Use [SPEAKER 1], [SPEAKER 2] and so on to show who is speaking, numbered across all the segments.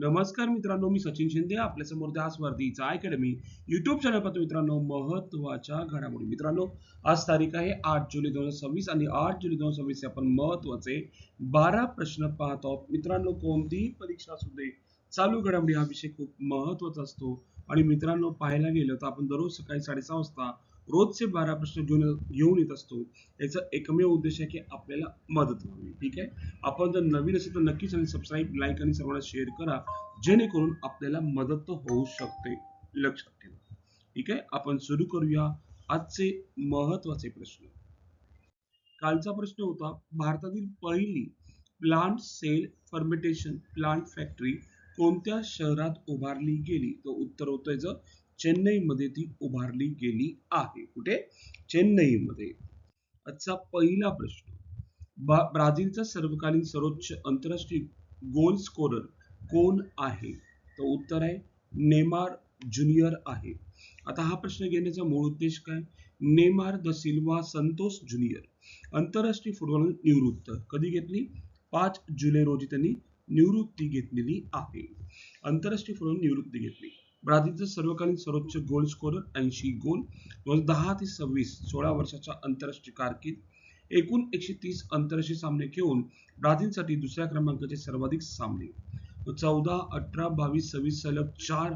[SPEAKER 1] नमस्कार मित्रांनो, मी सचिन शिंदे आपल्या समोर त्या स्पर्धेचा अकॅडमी युट्यूब चॅनल पाहतो. मित्रांनो, महत्त्वाच्या घडामोडी. मित्रांनो, आज तारीख आहे 8 जुलै 2026 आणि 8 जुलै 2026 आपण महत्त्वाचे 12 प्रश्न पाहत आहोत. मित्रांनो, कोणतीही परीक्षा असू दे, चालू घडामोडी हा विषय खूप महत्त्वाचा असतो. आणि मित्रांनो, पाहायला गेलं तर आपण दररोज सकाळी 6:30 वाजता रोजचे 12 प्रश्न घेऊन येत असतो. याचा एकमेव उद्देश आहे की आपल्याला मदत व्हावी. ठीक आहे. आपण जर नवीन असेल तर नक्कीच चॅनल सबस्क्राईब, लाईक आणि सर्वांना शेअर करा, जेणेकरून आपल्याला मदत होऊ शकते. लक्षात ठेवा. ठीक आहे. आपण सुरू करूया आजचे महत्वाचे प्रश्न. कालचा प्रश्न होता, भारतातील पहिली plant cell fermentation plant factory कोणत्या शहरात उभारली गेली? तर उत्तर होतं याचं चेन्नईमध्ये ती उभारली गेली आहे. कुठे? चेन्नईमध्ये. आजचा पहिला प्रश्न, ब्राझीलचा सर्वकालीन सर्वोच्च आंतरराष्ट्रीय गोल स्कोरर कोण आहे? तर उत्तर आहे नेमार ज्युनियर आहे. आता हा प्रश्न घेण्याचा मूळ उद्देश काय? Neymar the Silva Santosh junior आंतरराष्ट्रीय फुटबॉल निवृत्त कधी घेतली? 5 जुलै रोजी त्यांनी निवृत्ती घेतलेली आहे. आंतरराष्ट्रीय फुटबॉल निवृत्ती घेतली. ब्राझीलचा सर्वकालीन सर्वोच्च गोल स्कोरर 80 गोल. 10 ते 26 16 वर्षाच्या आंतरराष्ट्रीय कारकीर्द एकूण 130 आंतरराष्ट्रीय सामने खेळून ब्राझीलसाठी दुसऱ्या क्रमांकाचे सर्वाधिक सामने. 14, 18, 22, 26 सलग 4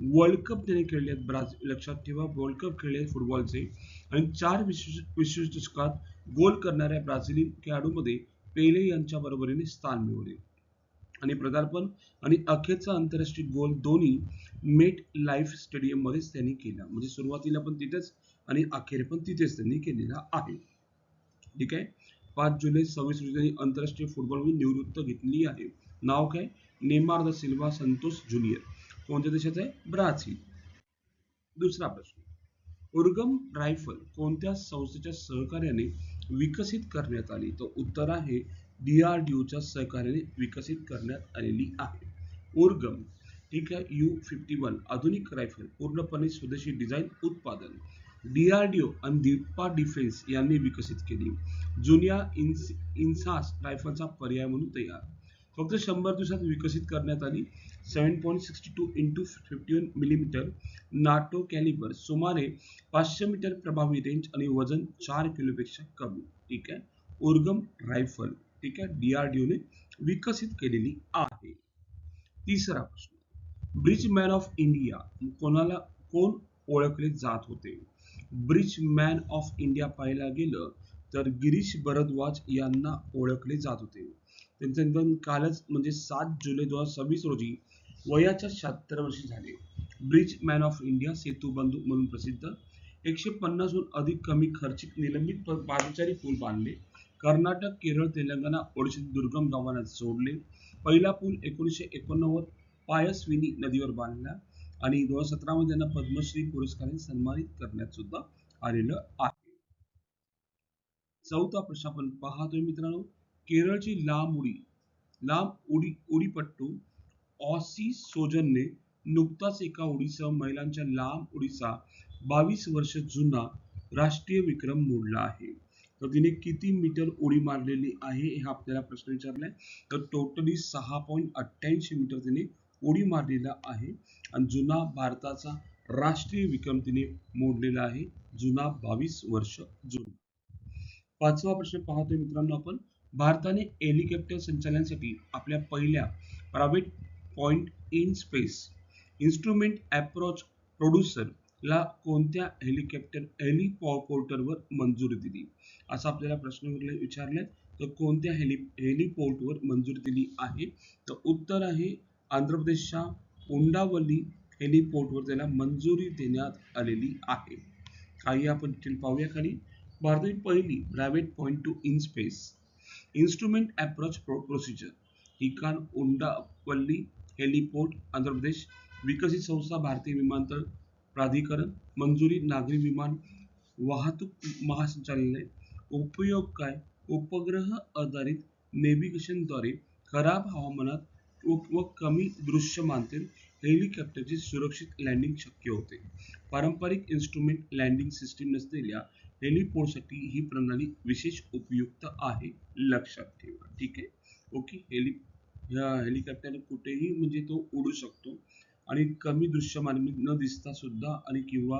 [SPEAKER 1] वर्ल्ड कप त्याने खेळले आहेत. ब्राझील, लक्षात ठेवा, वर्ल्ड कप खेळले आहेत फुटबॉलचे. आणि 4 विश्वचषकात गोल करणाऱ्या ब्राझिलियन खेळाडूमध्ये पेले यांच्या बरोबरीने स्थान मिळवले. आणि पदार्पण आणि अखेरचा आंतरराष्ट्रीय गोल दोन्ही मेट लाईफ स्टेडियम मध्येच त्यांनी केला. म्हणजे सुरुवातीला पण तिथेच आणि अखेर पण तिथेच त्यांनी केलेला आहे. ठीक आहे. 5 जुलै 26 रोजी त्यांनी आंतरराष्ट्रीय फुटबॉलमधून निवृत्त घेतली आहे. नाव काय? Neymar the Silva Santosh junior. कोणत्या देशाचा आहे? ब्राझील. दुसरा प्रश्न, उर्गम रायफल कोणत्या संस्थेच्या सहकार्याने विकसित करण्यात आली? तर उत्तर आहे DRDOच्या सहकार्याने विकसित करण्यात आलेली आहे. उर्गम. ठीक आहे. U51 आधुनिक रायफल पूर्णपणे स्वदेशी डिझाईन उत्पादन DRDO आणि दिप्पा डिफेन्स यांनी विकसित केली. जुन्या इन्सास रायफलचा पर्याय म्हणून तयार. फक्त 100 दिवसात विकसित करण्यात आली. 7.62 x 51 मिलीमीटर नाटो कॅलिबर, सुमारे 500 मीटर प्रभावी रेंज आणि वजन 4 किलोपेक्षा कमी. ठीक आहे. उर्गम रायफल, ठीक आहे, DRDO ने विकसित केलेली आहे. तिसरा प्रश्न, ब्रिजमॅन ऑफ इंडिया कोण ओळखले जात होते? ब्रिजमॅन ऑफ इंडिया पाहायला गेलं तर गिरीश भरद्वाज यांना ओळखले जात होते. त्यांचे निधन कालच म्हणजे 7 जुलै 2026 रोजी वयाच्या 76 वर्षी झाले. ब्रिजमॅन ऑफ इंडिया सेतुबंधू म्हणून प्रसिद्ध. 150हून अधिक कमी खर्चिक निलंबित पादचारी पूल बांधले. कर्नाटक, केरळ, तेलंगणा, ओडिशातील दुर्गम गावांना जोडले. पहिला पूल 1989 पायस्विनी नदीवर बांधला आणि 2017 मध्ये त्यांना पद्मश्री पुरस्काराने सन्मानित करण्यात सुद्धा आलेलं आहे. चौथा प्रश्न आपण पाहतोय मित्रांनो, केरळची लांब उडीपट्टू ऑसी सोजनने नुकताच एका उडीसह महिलांच्या लांब उडीचा 22 वर्ष जुना राष्ट्रीय विक्रम मोडला आहे. तर तिने किती मीटर उडी मारलेली आहे हा आपल्याला प्रश्न विचारलाय. तर टोटली 6.88 मीटर तिने उडी मारलेला आहे आणि जुना भारताचा राष्ट्रीय विक्रम तिने मोडलेला आहे. जुना 22 वर्ष जुना. पाचवा प्रश्न पाहतोय मित्रांनो आपण, भारताने हेलिकॉप्टर संचालनासाठी आपल्या पहिल्या private point in space instrument approach producer ला कोणत्या हेलिपोर्टवर मंजुरी दिली? असा आपल्याला प्रश्न विचारलाय. तर कोणत्या हेलिपोर्टवर मंजुरी दिली आहे? तर उत्तर आहे आंध्र प्रदेशच्या उंडावली हेलिपोर्टवर त्याला मंजुरी देण्यात आलेली आहे. काही आपण डिटेल पाहूया खाली. भारतातील पहिली private point two in space instrument approach procedure ठिकाण उंडावल्ली हेलिपोर्ट, आंध्र प्रदेश. विकसित संस्था भारतीय विमानतळ प्राधिकरण. मंजुरी नागरी विमान वाहतूक महासंचालनालय. उपयोग काय? उपग्रह आधारित नेव्हिगेशनद्वारे खराब हवामानात व कमी दृश्यमानतेत हेलिकॉप्टरची सुरक्षित लँडिंग शक्य होते. पारंपरिक इन्स्ट्रुमेंट लँडिंग सिस्टीम नसलेल्या हेलिपोर्टसाठी ही प्रणाली विशेष उपयुक्त आहे. लक्षात ठेवा. ठीक आहे. ओके. या हेलिकॉप्टर कुठेही म्हणजे तो उडू शकतो आणि कमी दृश्यमान न दिसता सुद्धा आणि किंवा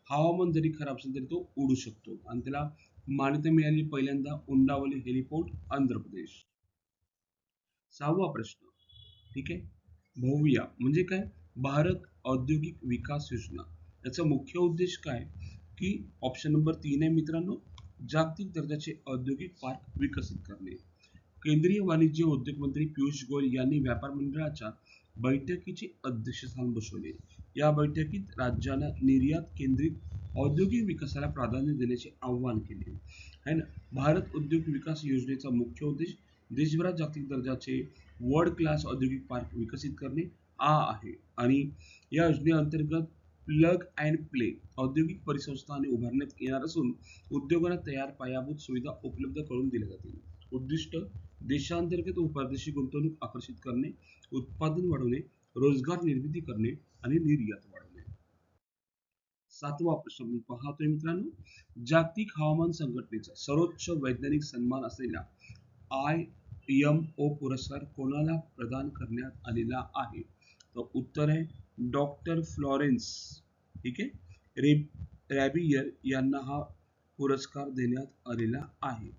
[SPEAKER 1] हवामान जरी खराब असेल तरी तो उडू शकतो आणि त्याला मान्यता मिळाली पहिल्यांदा उंडावली हेलिपोर्ट आंध्र प्रदेश. 6वा प्रश्न. ठीक आहे. भव्या म्हणजे काय? भारत औद्योगिक विकास योजना. याचा मुख्य उद्देश काय? की ऑप्शन नंबर 3 आहे मित्रांनो, जागतिक दर्जाचे औद्योगिक पार्क विकसित करणे. केंद्रीय वाणिज्य उद्योग मंत्री पियुष गोयल यांनी व्यापार मंडळाच्या बैठकीचे अध्यक्षस्थान बसवले. या बैठकीत राज्यांना निर्यात केंद्रित औद्योगिक विकासाला प्राधान्य देण्याचे आवाहन केले आहे ना. भारत उद्योग विकास योजनेचा मुख्य उद्देश देशभरात जागतिक दर्जाचे वर्ल्ड क्लास औद्योगिक पार्क विकसित करणे हा आहे आणि या योजनेअंतर्गत प्लग अँड प्ले औद्योगिक परिसंस्थाने उभारण्यात येणार असून उद्योगांना तयार पायाभूत सुविधा उपलब्ध करून दिल्या जातील. उद्दिष्ट देशांतर्गत व परदेशी गुंतवणूक आकर्षित करणे, उत्पादन वाढवणे, रोजगार निर्मिती करणे आणि निर्यात वाढवणे. 7वा प्रश्न आपण पाहतोय मित्रांनो, जागतिक हवामान संघटनेचा सर्वोच्च वैज्ञानिक सन्मान असलेला IMO पुरस्कार कोणाला प्रदान करण्यात आलेला आहे? तर उत्तर आहे डॉक्टर फ्लॉरेन्स, ठीक आहे, रॅबियर यांना हा पुरस्कार देण्यात आलेला आहे.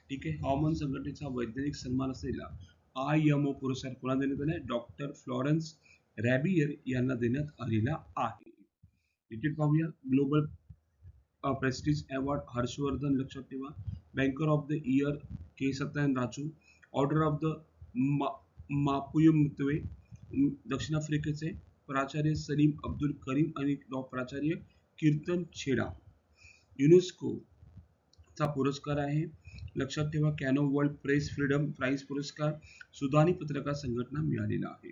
[SPEAKER 1] ठीक आहे. हवामान संघटनेचा वैज्ञानिक सन्मान असलेला IMO पुरस्कार कोणाला देण्यात आला? डॉक्टर फ्लॉरेन्स रॅबियर यांना देण्यात आलेला आहे. तिकीट पाहूया. ग्लोबल प्रेस्टिज अवॉर्ड हर्षवर्धन लक्षात ठेवा. Banker of the year K. Raju. Order of the मापुयमुत्वे दक्षिण आफ्रिकेचे प्राचार्य सलीम अब्दुल करीम आणि प्राचार्य कीर्तन छेडा. युनेस्को चा पुरस्कार आहे लक्षात ठेवा Cano world press freedom prize पुरस्कार सुदानी पत्रकार संघटना मिळालेला आहे.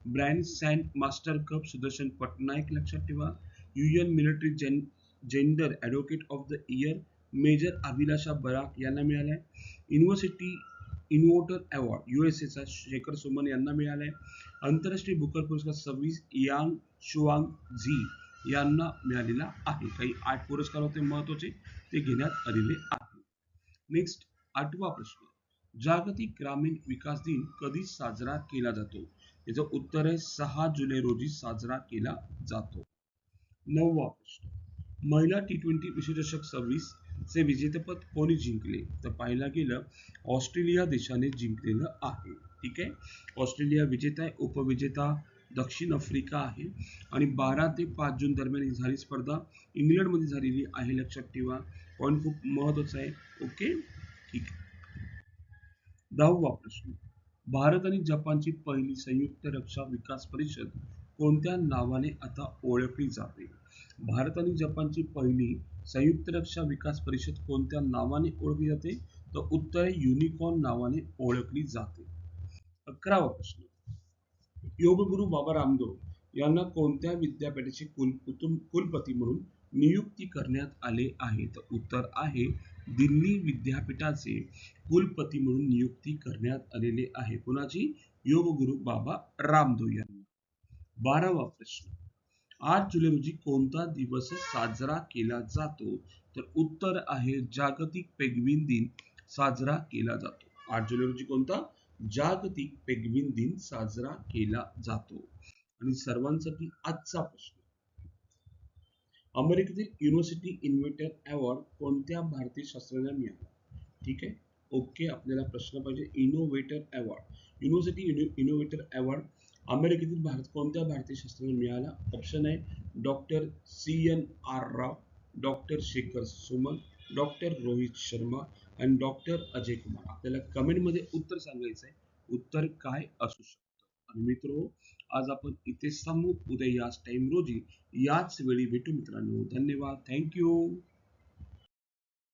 [SPEAKER 1] Brand sand master cup Sudarshan Patnaik लक्षात ठेवा. UN military gender advocate of the year major Abhilasha Barak यांना मिळालाय. युनिव्हर्सिटी इनोव्हेटर अवॉर्ड USA चा शेखर सुमन यांना मिळालाय. आंतरराष्ट्रीय बुकर पुरस्कार 26 यांग शुआंग झी यांना मिळालेला आहे. काही 8 पुरस्कार होते महत्वाचे ते घेण्यात आलेले आहेत. नेक्स्ट 8वा प्रश्न. जागतिक ग्रामीण विकास दिन कधी साजरा केला जातो? याचं उत्तर आहे 6 जुलै रोजी साजरा केला जातो. 9वा प्रश्न. महिला T20 विश्वचषक 26 चे विजेतेपद कोणी जिंकले? तर पाहायला गेलं ऑस्ट्रेलिया देशाने जिंकलेलं आहे. ठीक आहे. ऑस्ट्रेलिया विजेता आहे. उपविजेता दक्षिण आफ्रिका आहे आणि 12 ते 5 जून दरम्यान ही झाली स्पर्धा इंग्लंडमध्ये झालेली आहे. लक्षात ठेवा. पॉईंट खूप महत्वाचा आहे. ओके, ठीक. 10वा प्रश्न. भारत आणि जपानची पहिली संयुक्त रक्षा विकास परिषद कोणत्या नावाने आता ओळखली जाते? भारत आणि जपानची पहिली संयुक्त रक्षा विकास परिषद कोणत्या नावाने ओळखली जाते? तर उत्तर आहे युनिकॉर्न नावाने ओळखली जाते. 11वा प्रश्न. योगगुरू बाबा रामदेव यांना कोणत्या विद्यापीठाचे कुलपती म्हणून नियुक्ती करण्यात आले आहे? तर उत्तर आहे दिल्ली विद्यापीठाचे कुलपती म्हणून नियुक्ती करण्यात आलेले आहे. कोणाची? योगगुरू बाबा रामदेव यांना. 12वा प्रश्न. 8 जुलै रोजी कोणता दिवस साजरा केला जातो? तर उत्तर आहे जागतिक पेंग्विन दिन साजरा केला जातो. 8 जुलै रोजी कोणता जागतिक पेंग्विन दिन साजरा केला जातो. आणि सर्वांसाठी आजचा प्रश्न. अमेरिकेतील युनिव्हर्सिटी इनोव्हेटर अवॉर्ड कोणत्या भारतीय शास्त्रज्ञाला मिळाला? ठीक आहे. ओके, आपल्याला प्रश्न पाहिजे innovator award. University innovator award अमेरिकेतील कोणत्या भारतीय शास्त्रज्ञाला मिळाला? ऑप्शन आहे डॉक्टर CNR राव, डॉक्टर शेखर सुमन, डॉक्टर रोहित शर्मा आणि डॉक्टर अजय कुमार. आपल्याला कमेंटमध्ये उत्तर सांगायचं आहे. उत्तर काय असू शकतं? आणि मित्रो, आज आपण इथे थांबू. उद्या याच टाइम रोजी याच वेळी भेटू मित्रांनो. धन्यवाद. थँक्यू.